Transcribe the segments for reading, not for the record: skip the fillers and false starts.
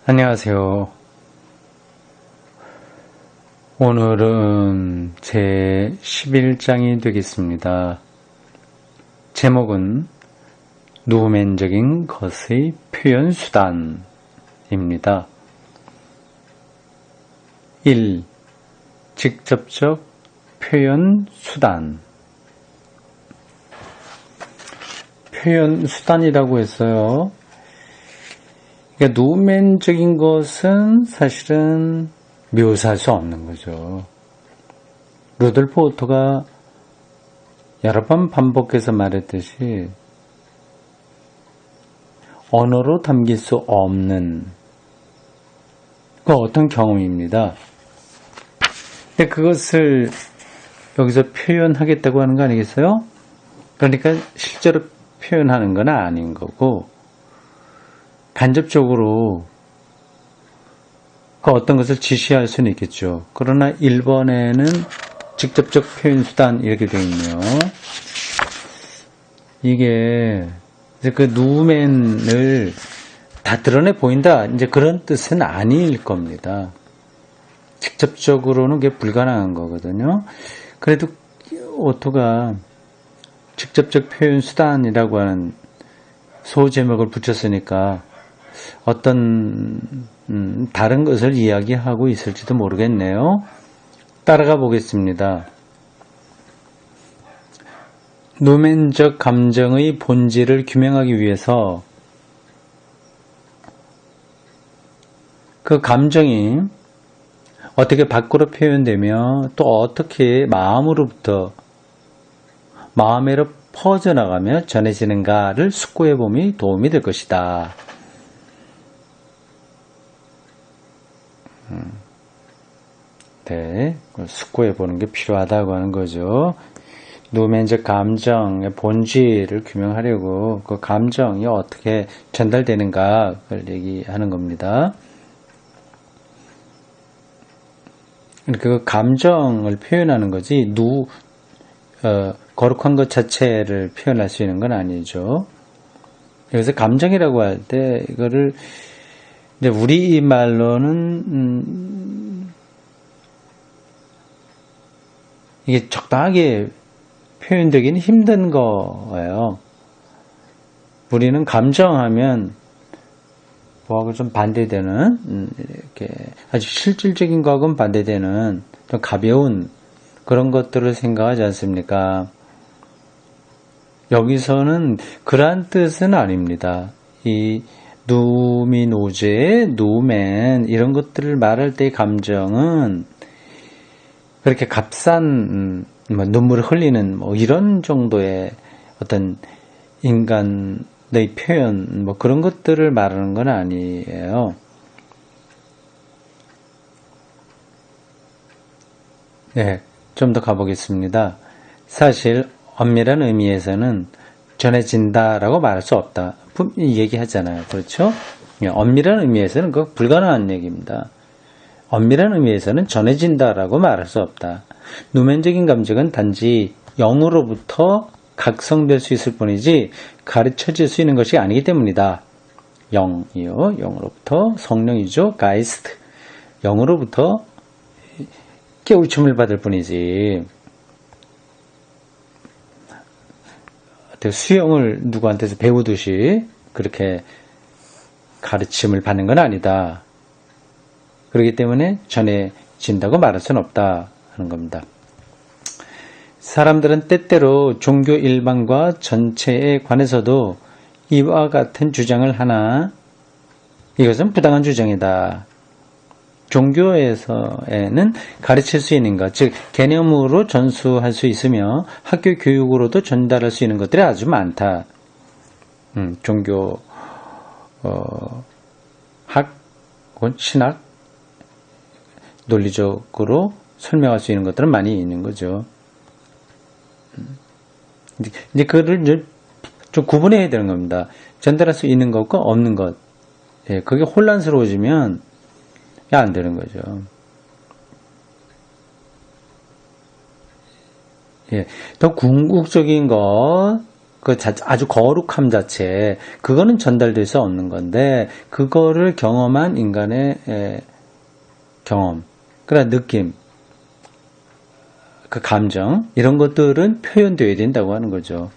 안녕하세요. 오늘은 제 11장이 되겠습니다. 제목은 누멘적인 것의 표현수단입니다. 1. 직접적 표현수단. 표현수단이라고 했어요. 그러니까 누멘적인 것은 사실은 묘사할 수 없는 거죠. 루돌프 오토가 여러 번 반복해서 말했듯이 언어로 담길 수 없는 그 어떤 경험입니다. 근데 그것을 여기서 표현하겠다고 하는 거 아니겠어요? 그러니까 실제로 표현하는 건 아닌 거고 간접적으로 그 어떤 것을 지시할 수는 있겠죠. 그러나 1번에는 직접적 표현수단 이렇게 되어 있네요. 이게 그 누멘을 다 드러내 보인다 이제 그런 뜻은 아닐 겁니다. 직접적으로는 그게 불가능한 거거든요. 그래도 오토가 직접적 표현수단이라고 하는 소제목을 붙였으니까 어떤 다른 것을 이야기하고 있을지도 모르겠네요. 따라가 보겠습니다. 누멘적 감정의 본질을 규명하기 위해서 그 감정이 어떻게 밖으로 표현되며 또 어떻게 마음으로 퍼져나가며 전해지는가를 숙고해 봄이 도움이 될 것이다. 네, 숙고해 보는 게 필요하다고 하는 거죠. 누멘적 감정의 본질을 규명하려고 그 감정이 어떻게 전달되는가를 얘기하는 겁니다. 그 감정을 표현하는 거지 거룩한 것 자체를 표현할 수 있는 건 아니죠. 여기서 감정이라고 할 때 이거를 이제 우리 말로는 이게 적당하게 표현되기는 힘든 거예요. 우리는 감정하면 뭐하고 좀 반대되는 이렇게 아주 실질적인 거하고는 반대되는 좀 가벼운 그런 것들을 생각하지 않습니까? 여기서는 그러한 뜻은 아닙니다. 이 누미노제, 누멘 이런 것들을 말할 때의 감정은 그렇게 값싼 눈물을 흘리는 이런 정도의 어떤 인간의 표현 그런 것들을 말하는 건 아니에요. 네, 좀 더 가보겠습니다. 사실 엄밀한 의미에서는 전해진다라고 말할 수 없다. 얘기하잖아요. 그렇죠? 엄밀한 의미에서는 그거 불가능한 얘기입니다. 엄밀한 의미에서는 전해진다라고 말할 수 없다. 누멘적인 감정은 단지 영으로부터 각성될 수 있을 뿐이지 가르쳐질 수 있는 것이 아니기 때문이다. 영이요. 영으로부터 성령이죠. 가이스트. 영으로부터 깨우침을 받을 뿐이지 수영을 누구한테서 배우듯이 그렇게 가르침을 받는 건 아니다. 그렇기 때문에 전해진다고 말할 수는 없다 하는 겁니다. 사람들은 때때로 종교 일반과 전체에 관해서도 이와 같은 주장을 하나 이것은 부당한 주장이다. 종교에서는 가르칠 수 있는 것, 즉 개념으로 전수할 수 있으며 학교 교육으로도 전달할 수 있는 것들이 아주 많다. 종교 학 혹은 신학 논리적으로 설명할 수 있는 것들은 많이 있는 거죠. 이제 그거를 좀 구분해야 되는 겁니다. 전달할 수 있는 것과 없는 것. 예, 그게 혼란스러워지면 안 되는 거죠. 예, 더 궁극적인 것, 아주 거룩함 자체, 그거는 전달될 수 없는 건데, 그거를 경험한 인간의 경험, 그러나 느낌, 그 감정, 이런 것들은 표현되어야 된다고 하는 거죠.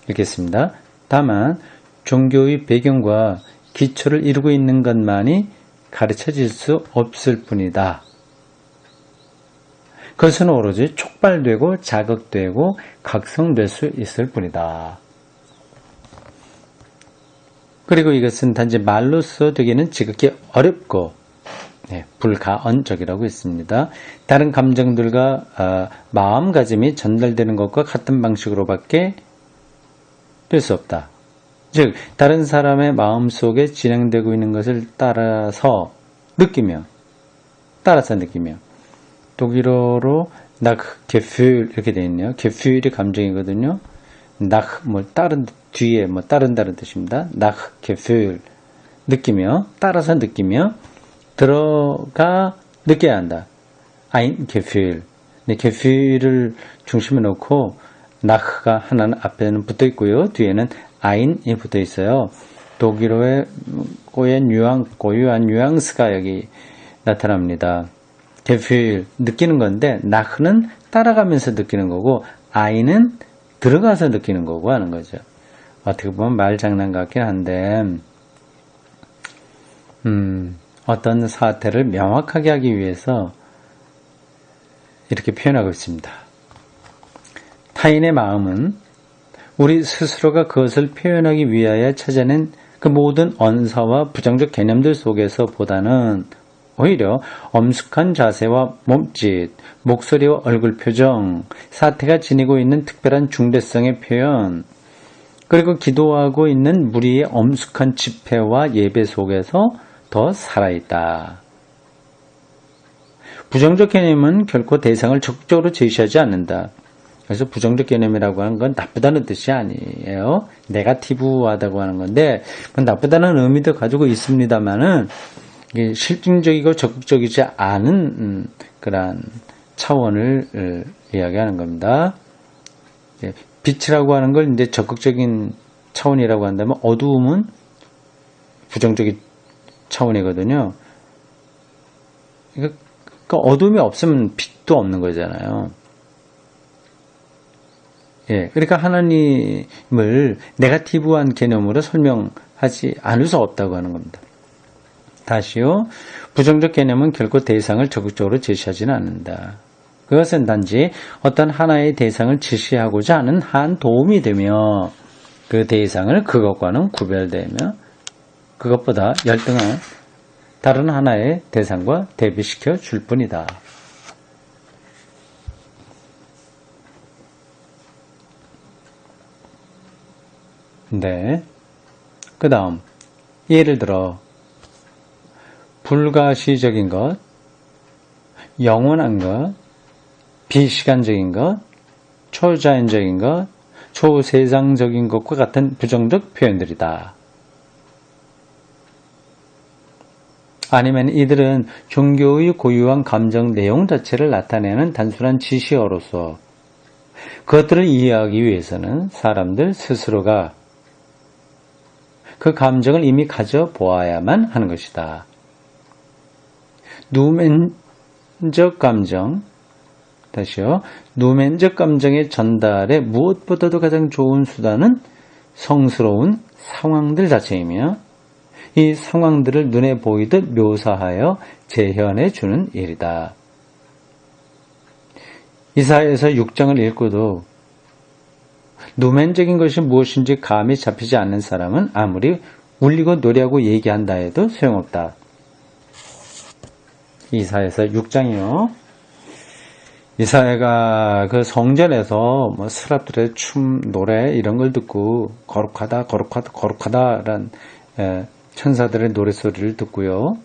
읽겠습니다. 다만, 종교의 배경과 기초를 이루고 있는 것만이 가르쳐질 수 없을 뿐이다. 그것은 오로지 촉발되고 자극되고 각성될 수 있을 뿐이다. 그리고 이것은 단지 말로써 되기는 지극히 어렵고 불가언적이라고 했습니다. 다른 감정들과 마음가짐이 전달되는 것과 같은 방식으로밖에 될 수 없다. 즉 다른 사람의 마음속에 진행되고 있는 것을 따라서 느끼며 독일어로 nach Gefühl 이렇게 되어 있네요. Gefühl이 감정이거든요. nach 다른 뒤에 다른 뜻입니다. nach Gefühl 느끼며 따라서 느끼며 들어가 느껴야 한다. ein Gefühl. 네, Gefühl을 중심에 놓고 nach가 하나는 앞에는 붙어 있고요. 뒤에는 ein이 붙어 있어요. 독일어의 고유한 뉘앙스가 여기 나타납니다. Gefühl 느끼는 건데 nach는 따라가면서 느끼는 거고 ein은 들어가서 느끼는 거고 하는 거죠. 어떻게 보면 말장난 같긴 한데 어떤 사태를 명확하게 하기 위해서 이렇게 표현하고 있습니다. 타인의 마음은 우리 스스로가 그것을 표현하기 위하여 찾아낸 그 모든 언사와 부정적 개념들 속에서 보다는 오히려 엄숙한 자세와 몸짓, 목소리와 얼굴 표정, 사태가 지니고 있는 특별한 중대성의 표현, 그리고 기도하고 있는 무리의 엄숙한 집회와 예배 속에서 더 살아있다. 부정적 개념은 결코 대상을 적극적으로 제시하지 않는다. 그래서 부정적 개념이라고 하는 건 나쁘다는 뜻이 아니에요. 네거티브하다고 하는 건데 나쁘다는 의미도 가지고 있습니다만은 실증적이고 적극적이지 않은 그러한 차원을 이야기하는 겁니다. 빛이라고 하는 걸 이제 적극적인 차원이라고 한다면 어두움은 부정적인 차원이거든요. 그러니까 어둠이 없으면 빛도 없는 거잖아요. 그러니까 하나님을 네거티브한 개념으로 설명하지 않을 수 없다고 하는 겁니다. 다시요. 부정적 개념은 결코 대상을 적극적으로 제시하지는 않는다. 그것은 단지 어떤 하나의 대상을 제시하고자 하는 한 도움이 되며 그 대상을 그것과는 구별되며 그것보다 열등한 다른 하나의 대상과 대비시켜 줄 뿐이다. 네. 그 다음 예를 들어 불가시적인 것, 영원한 것, 비시간적인 것, 초자연적인 것, 초세상적인 것과 같은 부정적 표현들이다. 아니면 이들은 종교의 고유한 감정 내용 자체를 나타내는 단순한 지시어로서 그것들을 이해하기 위해서는 사람들 스스로가 그 감정을 이미 가져보아야만 하는 것이다. 누멘적 감정, 다시요. 누멘적 감정의 전달에 무엇보다도 가장 좋은 수단은 성스러운 상황들 자체이며 이 상황들을 눈에 보이듯 묘사하여 재현해 주는 일이다. 이사야에서 6장을 읽고도 누멘적인 것이 무엇인지 감이 잡히지 않는 사람은 아무리 울리고 노래하고 얘기한다 해도 소용없다. 이사야에서 6장이요. 이사야가 그 성전에서 스랍들의 춤, 노래 이런 걸 듣고 거룩하다라는 천사들의 노래소리를 듣고요.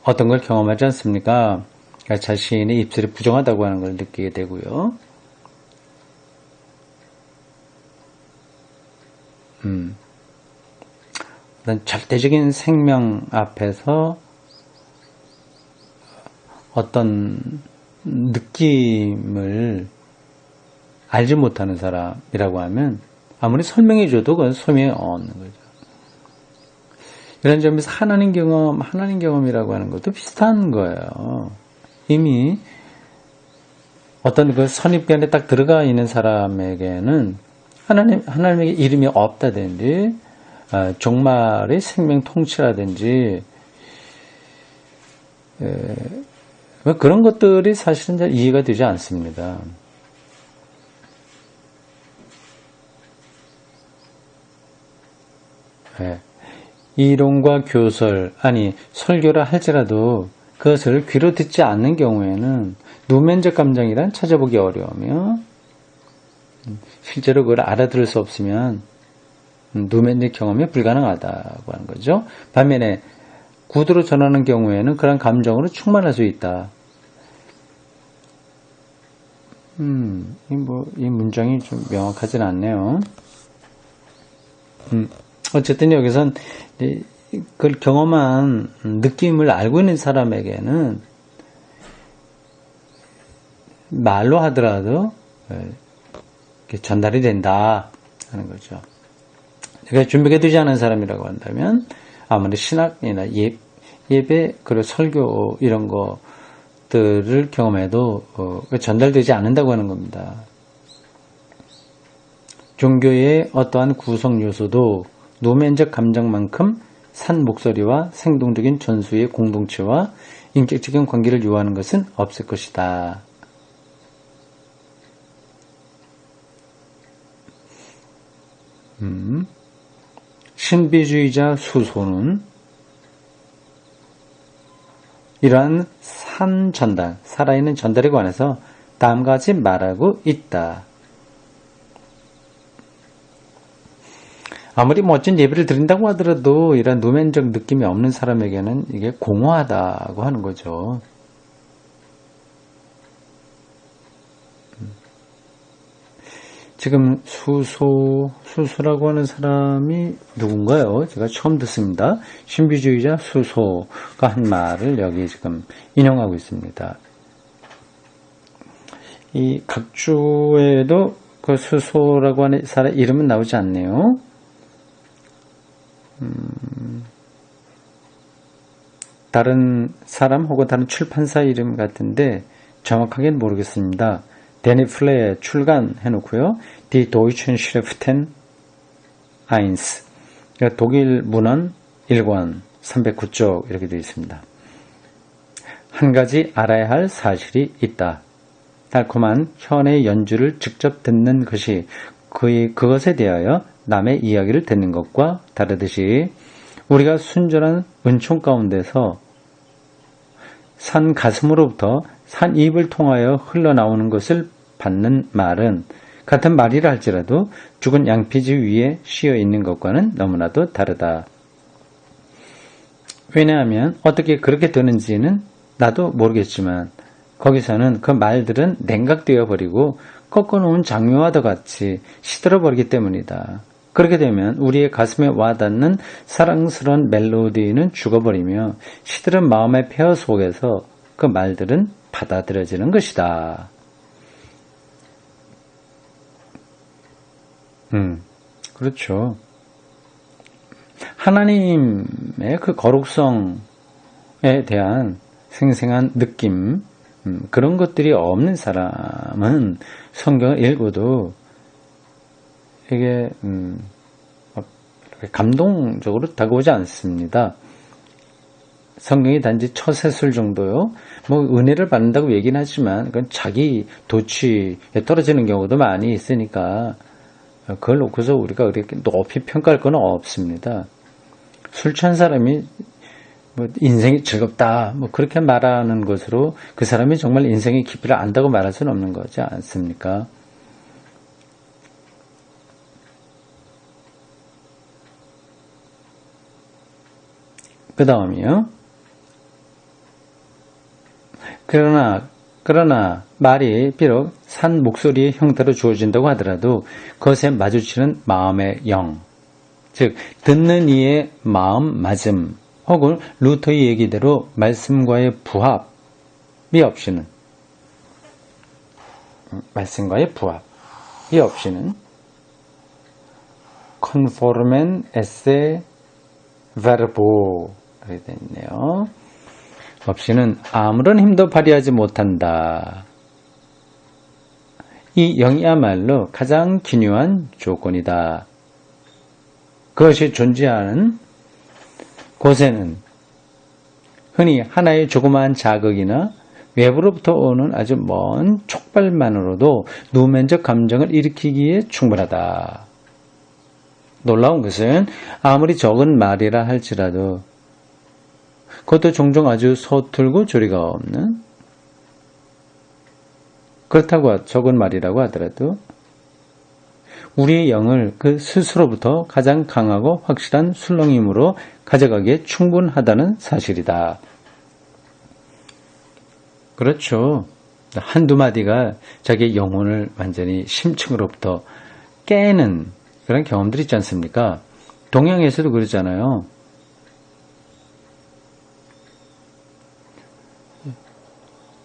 어떤 걸 경험하지 않습니까? 자신의 입술이 부정하다고 하는 걸 느끼게 되고요. 어떤 절대적인 생명 앞에서 어떤 느낌을 알지 못하는 사람이라고 하면 아무리 설명해줘도 그건 소명이 없는 거죠. 이런 점에서 하나님 경험이라고 하는 것도 비슷한 거예요. 이미 어떤 그 선입견에 딱 들어가 있는 사람에게는 하나님에게 이름이 없다든지, 종말의 생명 통치라든지, 그런 것들이 사실은 잘 이해가 되지 않습니다. 이론과 교설, 설교를 할지라도 그것을 귀로 듣지 않는 경우에는 누멘적 감정이란 찾아보기 어려우며, 실제로 그걸 알아들을 수 없으면 누멘적 경험이 불가능하다고 하는 거죠. 반면에 구두로 전하는 경우에는 그런 감정으로 충만할 수 있다. 이 문장이 좀 명확하진 않네요. 어쨌든 여기선 그걸 경험한 느낌을 알고 있는 사람에게는 말로 하더라도 전달이 된다 하는 거죠. 그러니까 준비가 되지 않은 사람이라고 한다면 아무리 신학이나 예배, 그리고 설교 이런 것들을 경험해도 전달되지 않는다고 하는 겁니다. 종교의 어떠한 구성 요소도 노면적 감정만큼 산 목소리와 생동적인 전수의 공동체와 인격적인 관계를 요하는 것은 없을 것이다. 신비주의자 수소는 이러한 산 전달, 살아있는 전달에 관해서 다음과 같이 말하고 있다. 아무리 멋진 예배를 드린다고 하더라도 이런 노면적 느낌이 없는 사람에게는 이게 공허하다고 하는 거죠. 지금 수소라고 하는 사람이 누군가요? 제가 처음 듣습니다. 신비주의자 수소가 한 말을 여기 지금 인용하고 있습니다. 이 각주에도 그 수소라고 하는 사람 이름은 나오지 않네요. 다른 사람 혹은 다른 출판사 이름 같은데 정확하게는 모르겠습니다. 데니 플레에 출간해 놓고요. Die Deutschen Schriften 1. 독일 문헌 1권 309쪽 이렇게 되어 있습니다. 한 가지 알아야 할 사실이 있다. 달콤한 현의 연주를 직접 듣는 것이 그것에 대하여 남의 이야기를 듣는 것과 다르듯이 우리가 순전한 은총 가운데서 산 가슴으로부터 산 입을 통하여 흘러나오는 것을 받는 말은 같은 말이라 할지라도 죽은 양피지 위에 씌어 있는 것과는 너무나도 다르다. 왜냐하면 어떻게 그렇게 되는지는 나도 모르겠지만 거기서는 그 말들은 냉각되어 버리고 꺾어놓은 장묘와도 같이 시들어 버리기 때문이다. 그렇게 되면 우리의 가슴에 와닿는 사랑스러운 멜로디는 죽어버리며 시들은 마음의 폐허 속에서 그 말들은 받아들여지는 것이다. 그렇죠. 하나님의 그 거룩성에 대한 생생한 느낌, 그런 것들이 없는 사람은 성경을 읽어도 이게 감동적으로 다가오지 않습니다. 성경이 단지 처세술 정도요. 은혜를 받는다고 얘기는 하지만 그건 자기 도취에 떨어지는 경우도 많이 있으니까 그걸 놓고서 우리가 그렇게 높이 평가할 건 없습니다. 술 취한 사람이 인생이 즐겁다 그렇게 말하는 것으로 그 사람이 정말 인생의 깊이를 안다고 말할 수는 없는 거지 않습니까? 그 다음이요. 그러나 말이 비록 산 목소리의 형태로 주어진다고 하더라도 그것에 마주치는 마음의 영, 즉 듣는 이의 마음맞음 혹은 루터의 얘기대로 말씀과의 부합이 없이는 말씀과의 부합, 이 없이는 conformen esse verbo 이렇게 되어 있네요. 없이는 아무런 힘도 발휘하지 못한다. 이 영이야말로 가장 기묘한 조건이다. 그것이 존재하는 곳에는 흔히 하나의 조그마한 자극이나 외부로부터 오는 아주 먼 촉발만으로도 누멘적 감정을 일으키기에 충분하다. 놀라운 것은 아무리 적은 말이라 할지라도 그것도 종종 아주 서툴고 조리가 없는 그렇다고 적은 말이라고 하더라도 우리의 영을 그 스스로부터 가장 강하고 확실한 술렁임으로 가져가기에 충분하다는 사실이다. 그렇죠. 한두 마디가 자기의 영혼을 완전히 심층으로부터 깨는 그런 경험들이 있지 않습니까? 동양에서도 그러잖아요.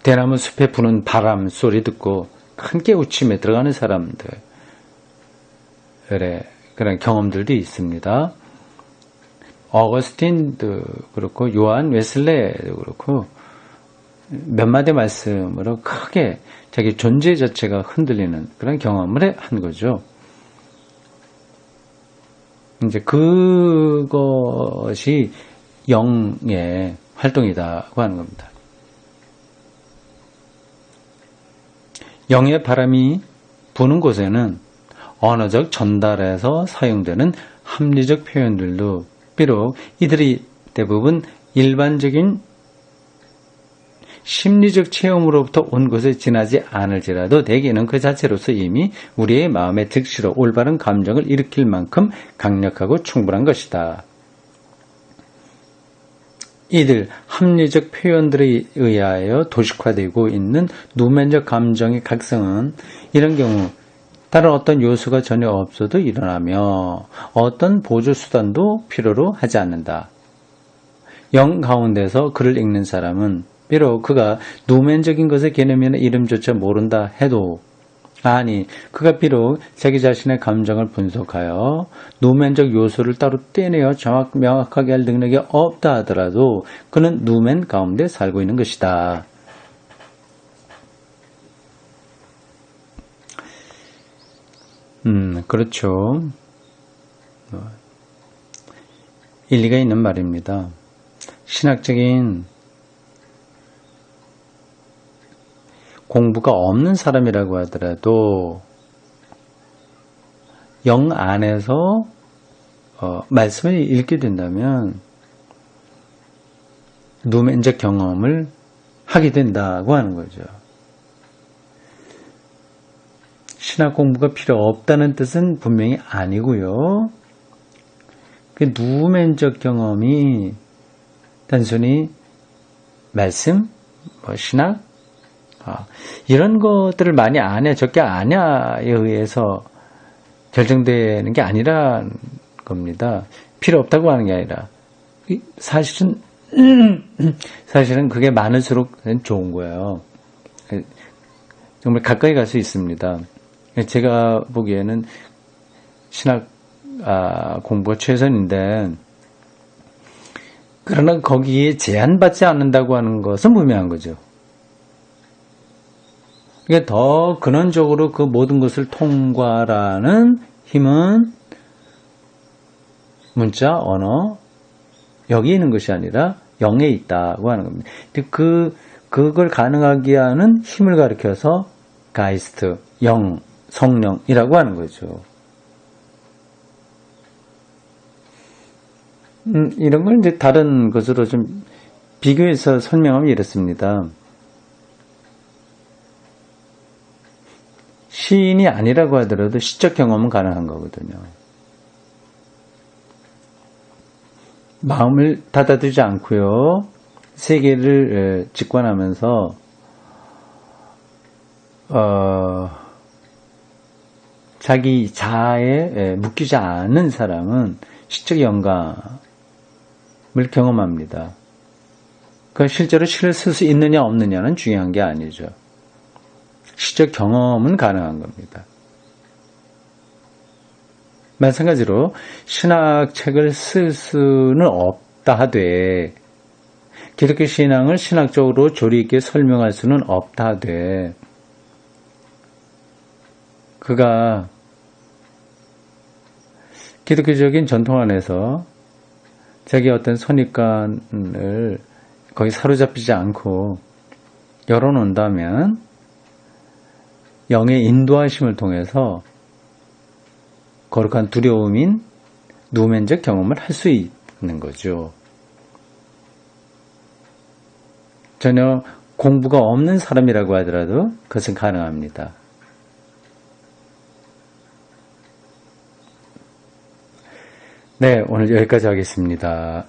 대나무 숲에 부는 바람 소리 듣고 큰 깨우침에 들어가는 사람들 그런 경험들도 있습니다. 어거스틴도 그렇고 요한 웨슬레도 그렇고 몇 마디 말씀으로 크게 자기 존재 자체가 흔들리는 그런 경험을 한 거죠. 이제 그것이 영의 활동이라고 하는 겁니다. 영의 바람이 부는 곳에는 언어적 전달에서 사용되는 합리적 표현들도 비록 이들이 대부분 일반적인 심리적 체험으로부터 온 것에 지나지 않을지라도 대개는 그 자체로서 이미 우리의 마음에 즉시로 올바른 감정을 일으킬 만큼 강력하고 충분한 것이다. 이들 합리적 표현들에 의하여 도식화되고 있는 누멘적 감정의 각성은 이런 경우 다른 어떤 요소가 전혀 없어도 일어나며 어떤 보조수단도 필요로 하지 않는다. 영 가운데서 글을 읽는 사람은 비록 그가 누멘적인 것의 개념이나 이름조차 모른다 해도 아니 그가 비록 자기 자신의 감정을 분석하여 누멘적 요소를 따로 떼내어 명확하게 할 능력이 없다 하더라도 그는 누멘 가운데 살고 있는 것이다. 그렇죠. 일리가 있는 말입니다. 신학적인 공부가 없는 사람이라고 하더라도 영 안에서 말씀을 읽게 된다면 누멘적 경험을 하게 된다고 하는 거죠. 신학 공부가 필요 없다는 뜻은 분명히 아니고요. 그 누멘적 경험이 단순히 말씀, 신학, 이런 것들을 많이 아냐 적게 아냐에 의해서 결정되는 게 아니라는 겁니다. 필요 없다고 하는 게 아니라 사실은 그게 많을수록 좋은 거예요. 정말 가까이 갈 수 있습니다. 제가 보기에는 신학 공부가 최선인데 그러나 거기에 제한받지 않는다고 하는 것은 분명한 거죠. 그러니까 더 근원적으로 그 모든 것을 통과라는 힘은 문자, 언어, 여기에 있는 것이 아니라 영에 있다고 하는 겁니다. 그걸 가능하게 하는 힘을 가리켜서 가이스트, 영, 성령이라고 하는 거죠. 이런 걸 이제 다른 것으로 좀 비교해서 설명하면 이렇습니다. 시인이 아니라고 하더라도 시적 경험은 가능한 거거든요. 마음을 닫아두지 않고요. 세계를 직관하면서 자기 자아에 묶이지 않는 사람은 시적 영감을 경험합니다. 그 실제로 시를 쓸 수 있느냐 없느냐는 중요한 게 아니죠. 시적 경험은 가능한 겁니다. 마찬가지로 신학책을 쓸 수는 없다 하되 기독교 신앙을 신학적으로 조리 있게 설명할 수는 없다 하되 그가 기독교적인 전통 안에서 자기의 어떤 선입관을 거기 사로잡히지 않고 열어놓는다면 영의 인도하심을 통해서 거룩한 두려움인 누멘적 경험을 할 수 있는 거죠. 전혀 공부가 없는 사람이라고 하더라도 그것은 가능합니다. 네, 오늘 여기까지 하겠습니다.